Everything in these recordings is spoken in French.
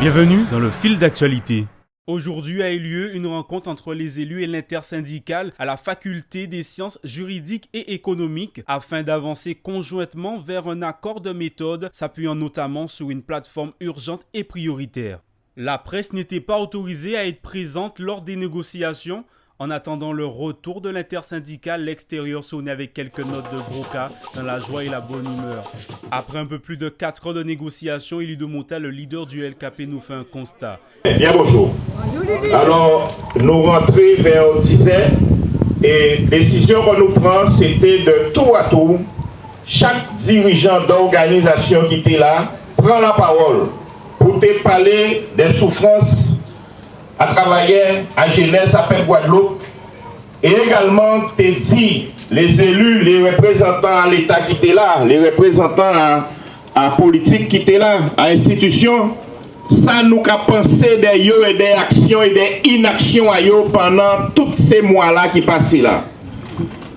Bienvenue dans le fil d'actualité. Aujourd'hui a eu lieu une rencontre entre les élus et l'intersyndicale à la faculté des sciences juridiques et économiques afin d'avancer conjointement vers un accord de méthode s'appuyant notamment sur une plateforme urgente et prioritaire. La presse n'était pas autorisée à être présente lors des négociations. En attendant le retour de l'intersyndicale, l'extérieur sonnait avec quelques notes de Broca dans la joie et la bonne humeur. Après un peu plus de 4 heures de négociations, Élie de Mota, le leader du LKP, nous fait un constat. Bien bonjour. Alors, nous rentrons vers 10h et la décision qu'on nous prend, c'était de tour à tour, chaque dirigeant d'organisation qui était là prend la parole pour te parler des souffrances à travailler à Jeunesse, à Guadeloupe, et également te dit les élus, les représentants à l'État qui étaient là, les représentants à la politique qui étaient là, à l'institution, ça nous a pensé des yo et des actions et des inactions à yo pendant tous ces mois-là qui passaient là.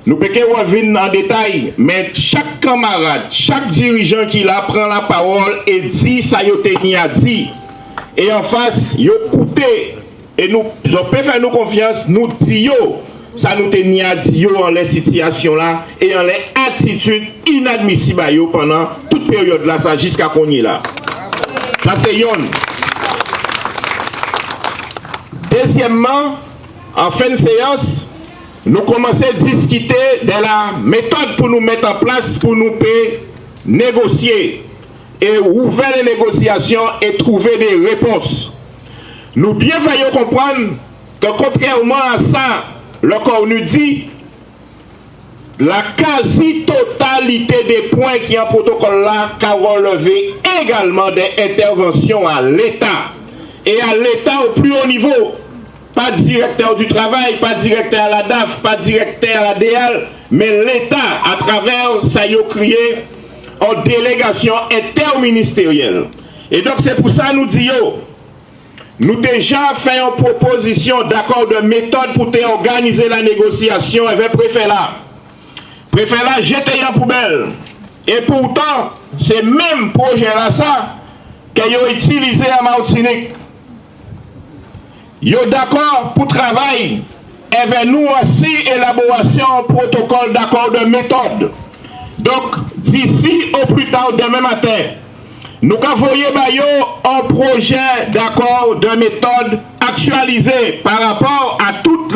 Nous pouvons revenir en détail, mais chaque camarade, chaque dirigeant qui là prend la parole et dit ça yo tenu à dire. Et en face, yo écoutez. Et nous, on peut faire nous confiance, nous disons, ça nous tenait à dire en les situations là et en les attitudes inadmissibles pendant toute période là, ça jusqu'à qu'on y est là. Ça c'est yon. Deuxièmement, en fin de séance, nous commençons à discuter de la méthode pour nous mettre en place pour nous négocier et ouvrir les négociations et trouver des réponses. Nous bien faisons comprendre que contrairement à ça, le corps nous dit la quasi-totalité des points qui en protocole là qu'a relevé également des interventions à l'État. Et à l'État au plus haut niveau. Pas directeur du travail, pas directeur à la DAF, pas directeur à la DL, mais l'État à travers ça y a créé en délégation interministérielle. Et donc c'est pour ça nous disons nous déjà fait une proposition d'accord de méthode pour organiser la négociation avec le préfet là. Le préfet là jeté en poubelle. Et pourtant, c'est même projet là ça qu'ils ont utilisé à Martinique. Ils sont d'accord pour travailler avec nous aussi élaboration protocole d'accord de méthode. Donc, d'ici au plus tard demain matin, nous envoyons un projet d'accord de méthode actualisé par rapport à toutes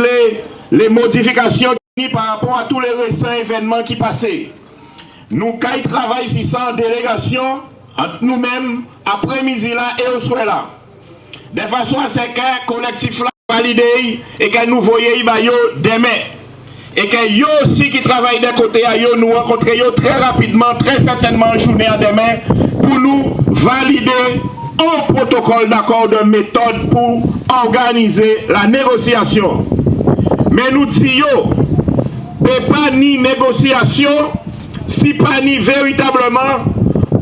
les modifications par rapport à tous les récents événements qui passaient. Nous travaillons ici sans délégation entre nous-mêmes après-midi là et au soir là. De façon à ce que le collectif là valide et que nous voyons demain. Et que yo aussi qui travaillent de côté à yo, nous rencontrons très rapidement, très certainement en journée à demain, pour nous valider un protocole d'accord de méthode pour organiser la négociation. Mais nous disons, pas ni négociation, si pas ni véritablement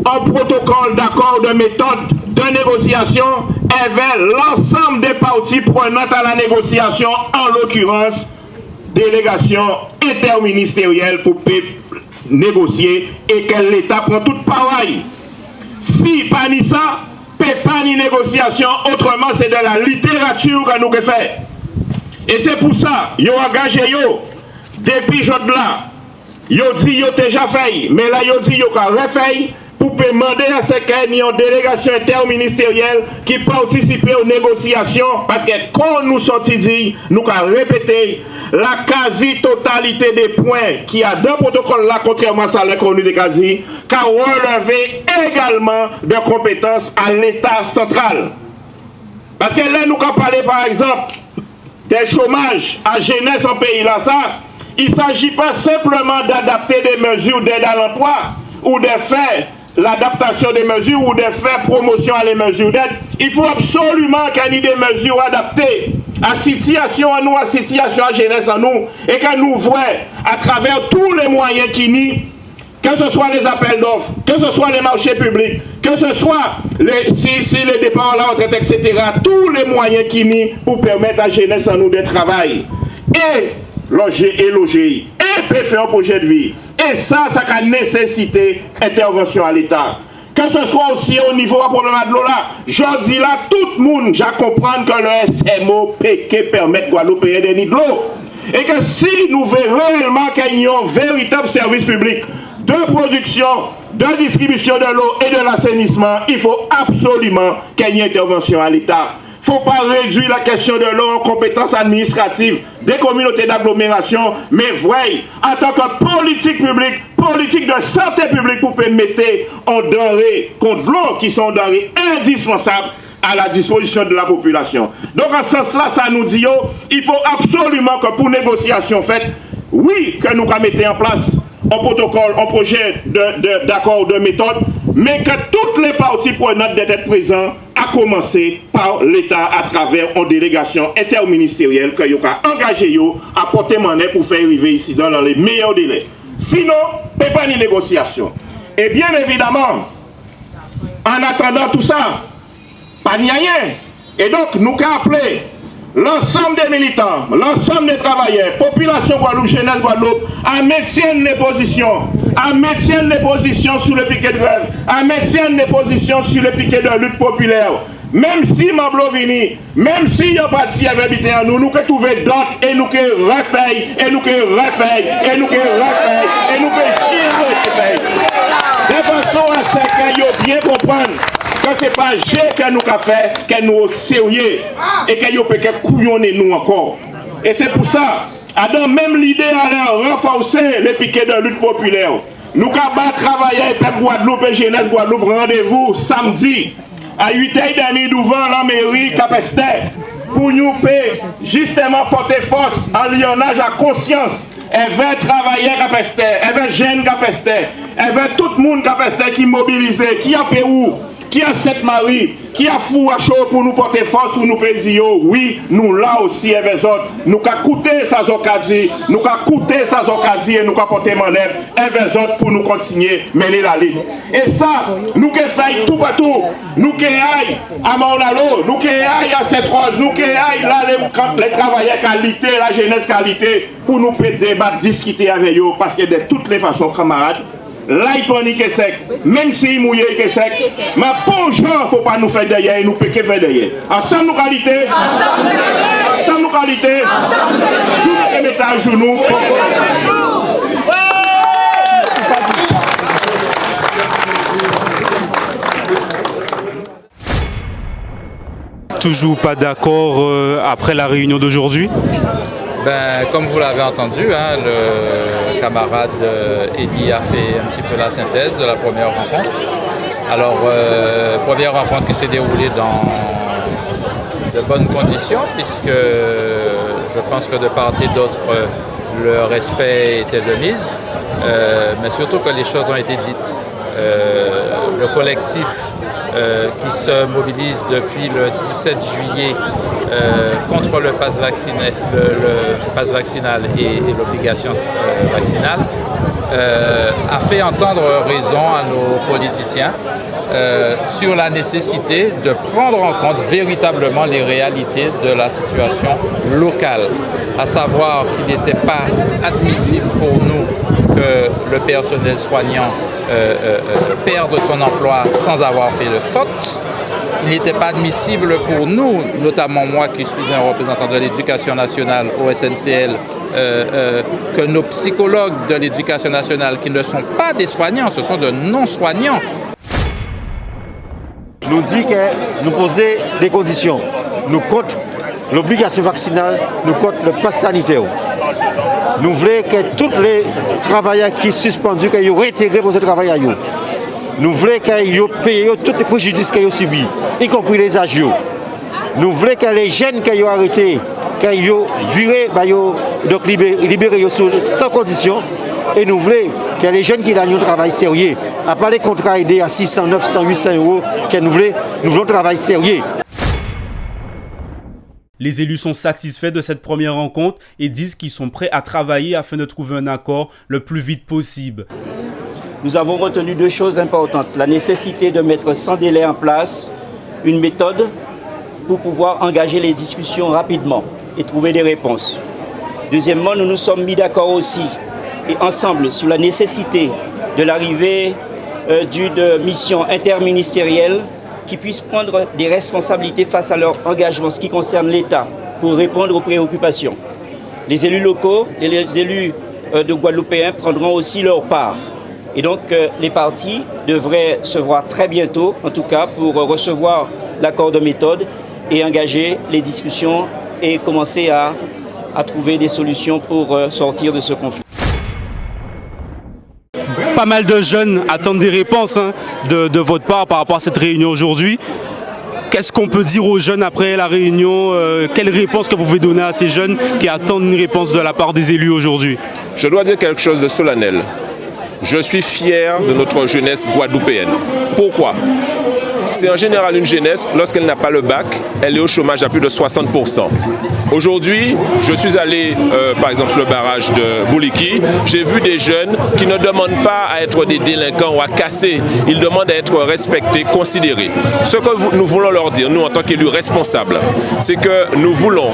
un protocole d'accord de méthode de négociation avec l'ensemble des parties prenantes à la négociation, en l'occurrence, délégation interministérielle pour négocier et que l'État prend toute pareille. Si pas ni ça, pas ni négociation, autrement c'est de la littérature que nous faisons. Et c'est pour ça, ils ont engagé depuis jour là, ils ont dit qu'ils ont déjà fait, mais là ils ont dit qu'ils ont refait pour demander à ce qu'il y ait une délégation interministérielle qui participe aux négociations, parce que quand nous sommes dit, nous avons répété la quasi-totalité des points qui a dans le protocole là, contrairement à ça qu'on nous a dit, qu'a relevé également de compétences à l'État central. Parce que là, nous avons parlé par exemple des chômages à jeunesse en pays là, ça, il ne s'agit pas simplement d'adapter des mesures d'aide à l'emploi ou de faire l'adaptation des mesures ou de faire promotion à les mesures d'aide. Il faut absolument qu'il y ait des mesures adaptées à situation à nous, à situation à jeunesse à nous, et que nous voyons à travers tous les moyens qui nient, que ce soit les appels d'offres, que ce soit les marchés publics, que ce soit les départs à la retraite, etc. Tous les moyens qui nient pour permettre à jeunesse à nous de travailler. Et l'OGI, et peut faire un projet de vie. Et ça a nécessité intervention à l'État. que ce soit aussi au niveau du problème de l'eau là. Je dis là, tout le monde, je comprends que le SMO permet de Guadeloupe payer des nids de l'eau. Et que si nous voulons réellement qu'il y ait un véritable service public de production, de distribution de l'eau et de l'assainissement, il faut absolument qu'il y ait une intervention à l'État. Il ne faut pas réduire la question de l'eau en compétences administratives des communautés d'agglomération, mais voyez, en tant que politique publique, politique de santé publique pour permettre en denrées contre l'eau qui sont denrées indispensables à la disposition de la population. Donc en ce sens-là, ça nous dit, il faut absolument que pour négociation faite, oui, que nous mettons en place un protocole, un projet d'accord de méthode, mais que toutes les parties prenantes d'être présentes, à commencer par l'État à travers une délégation interministérielle que vous avez engagé à porter monnaie pour faire arriver ici dans les meilleurs délais. Sinon, il n'y a pas de négociation. Et bien évidemment, en attendant tout ça, pas de rien. Et donc, nous avons appelé l'ensemble des militants, l'ensemble des travailleurs, population Guadeloupe, jeunesse Guadeloupe, à maintenir les positions sur le piquet de grève, à maintenir les positions sur le piquet de lutte populaire. Même si Mablo vini, même si il n'y a pas de si habité en nous, nous que trouver d'autres et nous que refaire, et nous que refaire, et nous que refaire, et nous que chier de façon à ce que bien comprendre que ce n'est pas G que nous avons fait, que nous sommes sérieux et que nous pouvons couillonner nous encore. Et c'est pour ça, Adam, même l'idée à renforcer les piquets de lutte populaire. Nous avons travaillé avec Guadeloupe et Jeunesse Guadeloupe, rendez-vous samedi à 8h30 devant la mairie Capester pour nous justement porter force en lionnage à conscience. Elle veut travailler Capester, elle veut jeune Capester, elle veut tout le monde Capester qui est mobilisé, qui a Pérou, qui a Sainte-Marie, qui a fou à chaud pour nous porter force, pour nous dire oui, nous là aussi, avec autres, nous avons coûté sa zocadie, nous avons coûté sa zocadie et nous avons porté manœuvre, avec autres pour nous continuer mener la ligne. Et ça, nous qui faisons tout partout, nous qui aillons à Maunalo, nous qui aillons à Sainte-Rose, nous qui aillons là les travailleurs qualité, la jeunesse qualité, pour nous débattre, discuter avec eux, parce que de toutes les façons, camarades, là, il panique sec, même s'il mouille est sec, mais bon gens, il ne faut pas nous faire derrière, nous peut que faire derrière. Ensemble, nous qualité, ensemble, nous qualité, nous mettons à genoux. Toujours pas d'accord après la réunion d'aujourd'hui? Comme vous l'avez entendu, hein, le camarade Eddy a fait un petit peu la synthèse de la première rencontre. Alors, première rencontre qui s'est déroulée dans de bonnes conditions, puisque je pense que de part et d'autre, le respect était de mise, mais surtout que les choses ont été dites. Le collectif qui se mobilise depuis le 17 juillet contre le pass vaccinal et l'obligation vaccinale a fait entendre raison à nos politiciens sur la nécessité de prendre en compte véritablement les réalités de la situation locale, à savoir qu'il n'était pas admissible pour nous que le personnel soignant perde son emploi sans avoir fait de faute. Il n'était pas admissible pour nous, notamment moi qui suis un représentant de l'éducation nationale au SNCL, que nos psychologues de l'éducation nationale, qui ne sont pas des soignants, ce sont de non-soignants, nous dit que nous poser des conditions. Nous compte l'obligation vaccinale, nous compte le pass sanitaire. Nous voulons que tous les travailleurs qui sont suspendus, qu'ils soient réintégrés pour ce travail. Nous voulons qu'ils payent tous les préjudices qu'ils ont subis, y compris les âges. Nous voulons que les jeunes qui ont arrêtés, qu'ils ont virés, donc libérés sans condition. Et nous voulons que les jeunes qui ont un travail sérieux, à part les contrats aidés à 600, 900, 800 euros, que nous voulons un travail sérieux. Les élus sont satisfaits de cette première rencontre et disent qu'ils sont prêts à travailler afin de trouver un accord le plus vite possible. Nous avons retenu deux choses importantes. La nécessité de mettre sans délai en place une méthode pour pouvoir engager les discussions rapidement et trouver des réponses. Deuxièmement, nous nous sommes mis d'accord aussi et ensemble sur la nécessité de l'arrivée d'une mission interministérielle qui puisse prendre des responsabilités face à leur engagement, ce qui concerne l'État, pour répondre aux préoccupations. Les élus locaux et les élus de Guadeloupéens prendront aussi leur part. Et donc les partis devraient se voir très bientôt, en tout cas, pour recevoir l'accord de méthode et engager les discussions et commencer à trouver des solutions pour sortir de ce conflit. Pas mal de jeunes attendent des réponses de votre part par rapport à cette réunion aujourd'hui. Qu'est-ce qu'on peut dire aux jeunes après la réunion? Quelle réponse que vous pouvez donner à ces jeunes qui attendent une réponse de la part des élus aujourd'hui? Je dois dire quelque chose de solennel. Je suis fier de notre jeunesse guadeloupéenne. Pourquoi? C'est en général une jeunesse, lorsqu'elle n'a pas le bac, elle est au chômage à plus de 60%. Aujourd'hui, je suis allé, par exemple, sur le barrage de Bouliki, j'ai vu des jeunes qui ne demandent pas à être des délinquants ou à casser, ils demandent à être respectés, considérés. Ce que nous voulons leur dire, nous en tant qu'élus responsables, c'est que nous voulons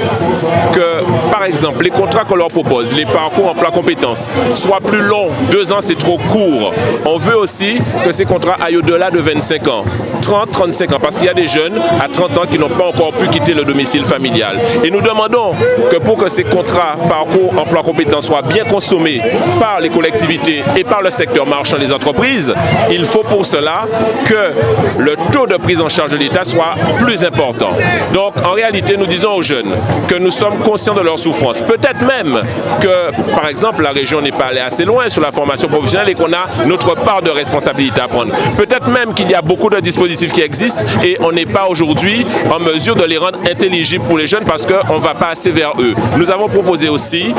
que, par exemple, les contrats qu'on leur propose, les parcours emploi compétences, soient plus longs. 2 ans, c'est trop court. On veut aussi que ces contrats aillent au-delà de 25 ans. 30, 35 ans, parce qu'il y a des jeunes à 30 ans qui n'ont pas encore pu quitter le domicile familial. Et nous demandons que pour que ces contrats parcours emploi compétences soient bien consommés par les collectivités et par le secteur marchand des entreprises, il faut pour cela que le taux de prise en charge de l'État soit plus important. Donc en réalité, nous disons aux jeunes que nous sommes conscients de leur souffrance. Peut-être même que, par exemple, la région n'est pas allée assez loin sur la formation professionnelle et qu'on a notre part de responsabilité à prendre. Peut-être même qu'il y a beaucoup de dispositifs qui existent et on n'est pas aujourd'hui en mesure de les rendre intelligibles pour les jeunes parce qu'on ne va pas assez vers eux. Nous avons proposé aussi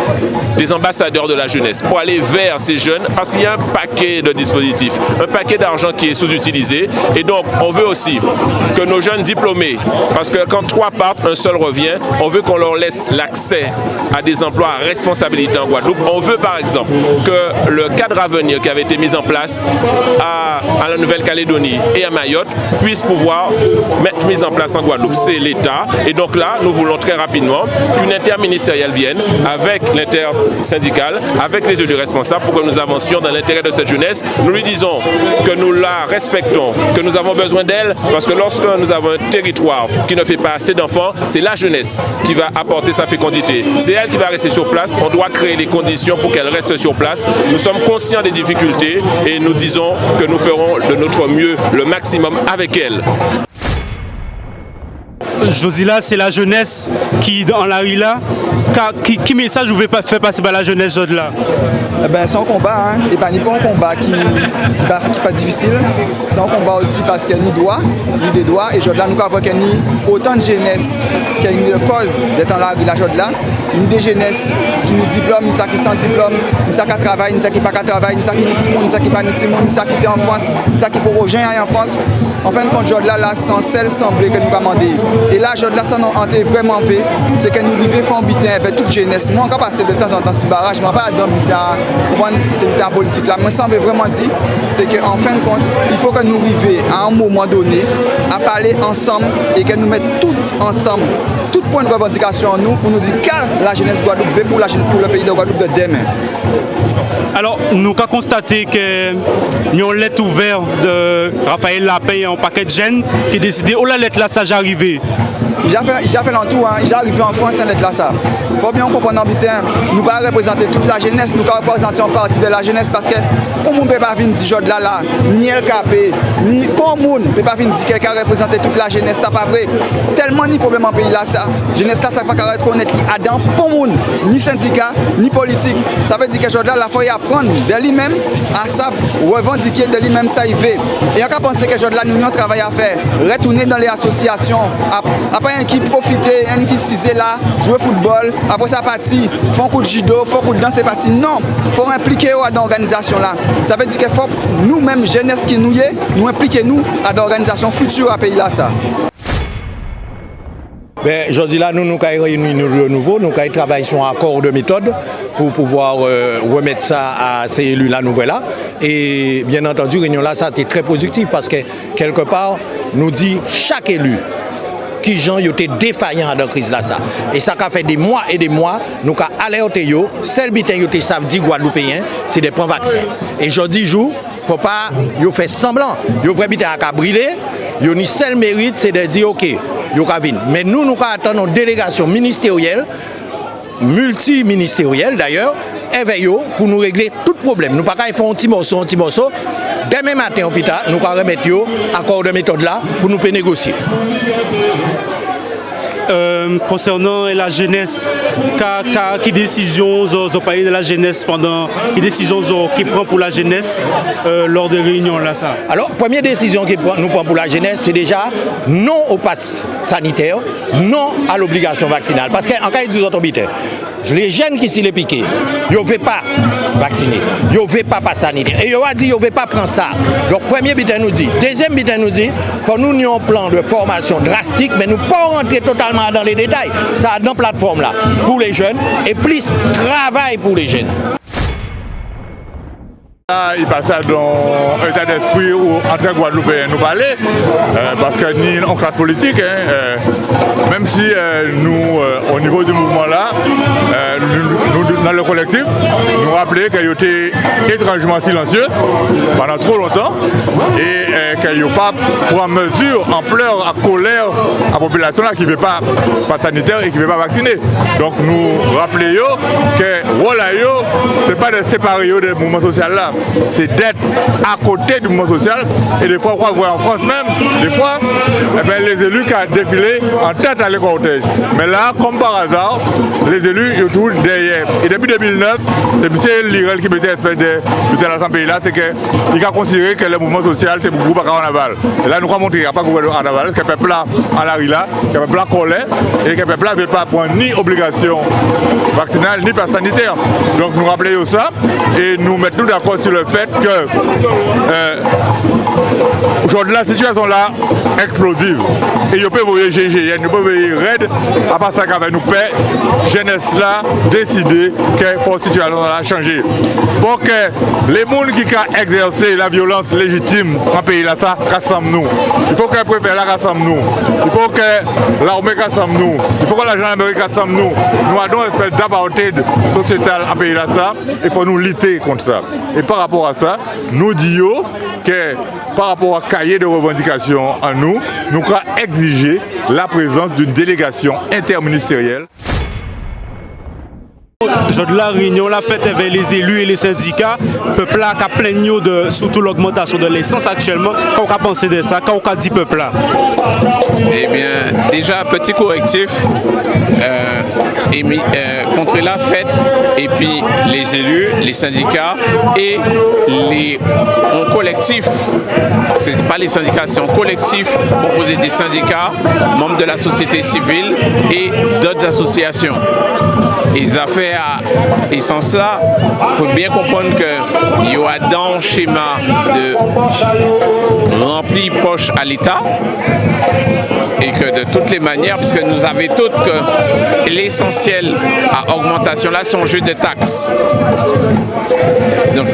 des ambassadeurs de la jeunesse pour aller vers ces jeunes parce qu'il y a un paquet de dispositifs, un paquet d'argent qui est sous-utilisé et donc on veut aussi que nos jeunes diplômés, parce que quand 3 partent, un seul revient, on veut qu'on leur laisse l'accès à des emplois à responsabilité en Guadeloupe. On veut par exemple que le cadre à venir qui avait été mis en place à la Nouvelle-Calédonie et à Mayotte puisse pouvoir mettre mise en place en Guadeloupe. C'est l'État. Et donc là, nous voulons très rapidement qu'une interministérielle vienne avec l'intersyndical, avec les élus responsables pour que nous avancions dans l'intérêt de cette jeunesse. Nous lui disons que nous la respectons, que nous avons besoin d'elle parce que lorsque nous avons un territoire qui ne fait pas assez d'enfants, c'est la jeunesse qui va apporter sa fécondité. C'est elle qui va rester sur place. On doit créer les conditions pour qu'elle reste sur place. Nous sommes conscients des difficultés et nous disons que nous ferons de notre mieux le maximum avec elle. Josila, c'est la jeunesse qui, dans la rue là, qui message vous fait passer par la jeunesse là? C'est un combat, et pas un combat qui pas difficile. C'est un combat aussi parce qu'il y a ni des droits, et là nous avons autant de jeunesse qui a une cause d'être dans la rue là, une des jeunesses qui nous diplôme, ni ça qui sans diplôme, ni ça qui travaille, ni ça qui pas travaille, ni ça qui n'est pas ni ça qui pas ni ça qui est en France, ni ça qui pour aux gens en France. En fin de compte, là, sans celle semblait que nous commandons. Et là, là, ça nous a vraiment fait, c'est que nous vivons en bitin avec toute jeunesse. Moi, encore passer de temps en temps sur barrage, je ne vais pas dans c'est bitin politique là. Moi, ça veut vraiment dire, c'est qu'en fin de compte, il faut que nous arrivions à un moment donné à parler ensemble et que nous mettions tout ensemble, tout point de revendication en nous pour nous dire quelle la jeunesse Guadeloupe veut pour le pays de Guadeloupe de demain. Alors, nous avons constaté que nous avons une lettre ouverte de Raphaël Lapin et un paquet de jeunes qui ont décidé, oh la lettre là, ça j'ai arrivé. J'ai fait l'entour, j'ai arrivé en France sans lettre là ça. Il faut bien comprendre en bitin, nous ne pouvons pas représenter toute la jeunesse, nous représentons une partie de la jeunesse parce que pour nous ne peut pas venir dire là, ni LKP, ni pour nous ne peut pas venir dire quelqu'un représenter toute la jeunesse, ça pas vrai. Tellement ni problème en pays là ça. Jeunesse là, ça ne peut pas reconnaître Adam pour nous, ni syndicat, ni politique. Ça veut dire que là, il faut y apprendre de lui-même à ça, revendiquer de lui-même ça il veut. Et encore penser que là, nous avons un travail à faire, retourner dans les associations, après un qui profiter, un qui s'isait là, jouer au football, après ça parti, faire un coup de judo, faire un coup de danse, c'est parti. Non, il faut impliquer dans l'organisation là. Ça veut dire qu'il faut nous-mêmes, jeunesse qui nous y est, nous impliquer nous à l'organisation future à pays là ça. Aujourd'hui là, nous avons réuni de nouveau, nous avons travaillé sur un accord de méthode pour pouvoir remettre ça à ces élus là nouvelles là. Et bien entendu, réunion là, ça a été très productif parce que quelque part, nous dit chaque élu qui gens yo étaient défaillants dans la crise là ça. Et ça a fait des mois et des mois, nous avons alerté yo, seul bitin yo te savent dire Guadeloupéens, c'est de prendre vaccin. Et aujourd'hui jour, faut pas yo faire semblant, yo vrai bitin à brûler, yo ni seul mérite c'est de dire OK, yo ka vinn. Mais nous attendons une délégation ministérielle multiministérielle d'ailleurs, avec eux pour nous régler tout problème. Nous ne pouvons pas faire un petit morceau. Demain matin, hôpital, nous allons remettre accord de méthode là pour nous négocier. Concernant la jeunesse, quelle décision vous parlez de la jeunesse pendant les décisions qui prend pour la jeunesse lors des réunions là ça? Alors, première décision que nous prenons pour la jeunesse, c'est déjà non au pass sanitaire, non à l'obligation vaccinale. Parce qu'en cas de autres les jeunes qui s'y les piqués, ils ne veulent pas vacciner, ils ne veulent pas pass sanitaire. Et ils ont dit qu'ils ne veulent pas prendre ça. Donc, premier bitin nous dit. Deuxième bitin nous dit, il faut nous ayons un plan de formation drastique, mais nous ne pouvons pas rentrer totalement dans les détails. Ça dans la plateforme là, pour les jeunes, et plus travail pour les jeunes. Il passait dans un état d'esprit où entre Guadeloupéens nous parlait, parce que nous en classe politique, même si nous, au niveau du mouvement là, nous, dans le collectif, nous rappelons qu'il était étrangement silencieux pendant trop longtemps et qu'il n'y a pas pour mesure, ampleur, à colère à la population là qui ne veut pas sanitaire et qui ne veut pas vacciner. Donc nous rappelons que voilà, ce n'est pas de séparer des mouvements sociaux là. C'est d'être à côté du mouvement social et des fois, on voit en France même, des fois, les élus qui ont défilé en tête à l'écortège. Mais là, comme par hasard, les élus, ils sont derrière. Et depuis 2009, c'est M. Lirel qui mettait espèce de dans ce pays-là, c'est qu'il a considéré que le mouvement social, c'est beaucoup à carnaval. Et là, nous avons montré qu'il n'y a pas de carnaval, que le peuple là, à la rila, que le peuple là colère et que le peuple là ne veut pas prendre ni obligation vaccinale ni pass sanitaire. Donc nous rappelons ça et nous mettons d'accord sur le fait que aujourd'hui la situation là explosive et vous pouvez voir GGN, vous pouvez voir RAID, à part ça qu'avec nous paix, jeunesse là décider que la situation là changer. Il faut que les gens qui ont exercé la violence légitime dans le pays là, ça rassemble nous. Il faut que le préfet là rassemble nous. Il faut que l'armée rassemble nous. Il faut que la gendarmerie rassemble nous. Nous avons une espèce d'apartheid sociétal dans le pays là, ça. Il faut nous lutter contre ça. Et par rapport à ça, nous disons que par rapport à cahier de revendication en nous allons exiger la présence d'une délégation interministérielle. Jour de la réunion, la fête avec les élus et les syndicats, le peuple là qui a plaigné de surtout l'augmentation de l'essence actuellement. Quand on a pensé de ça, quand on a dit peuple là? Eh bien, déjà petit correctif contre la fête et puis les élus, les syndicats et les collectifs. C'est pas les syndicats, c'est un collectif composé des syndicats, membres de la société civile et d'autres associations. Les affaires à essence là, il faut bien comprendre qu'il y a dans le schéma de rempli poche à l'État et que de toutes les manières, puisque nous avons toutes que l'essentiel à augmentation là, c'est un jeu de taxes. Donc,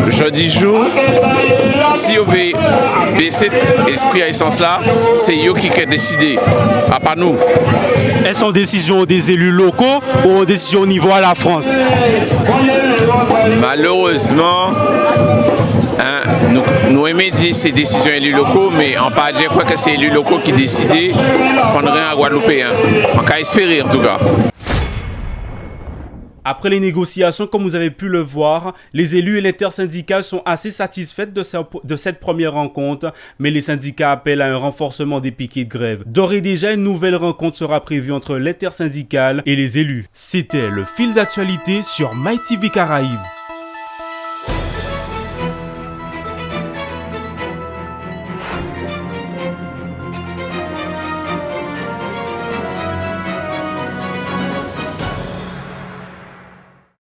jeudi jour, si on veut baisser l'esprit à essence là, c'est eux qui ont décidé, à pas nous. Est-ce une décision des élus locaux ou une décision au niveau à la France? Malheureusement, nous aimons dire ces décisions élus locaux, mais on ne peut pas dire quoi que c'est élus locaux qui décident de prendre rien à Guadeloupéen. On peut espérer en tout cas. Après les négociations, comme vous avez pu le voir, les élus et l'intersyndicale sont assez satisfaits de cette première rencontre, mais les syndicats appellent à un renforcement des piquets de grève. D'ores et déjà, une nouvelle rencontre sera prévue entre l'intersyndicale et les élus. C'était le fil d'actualité sur MyTV Caraïbes.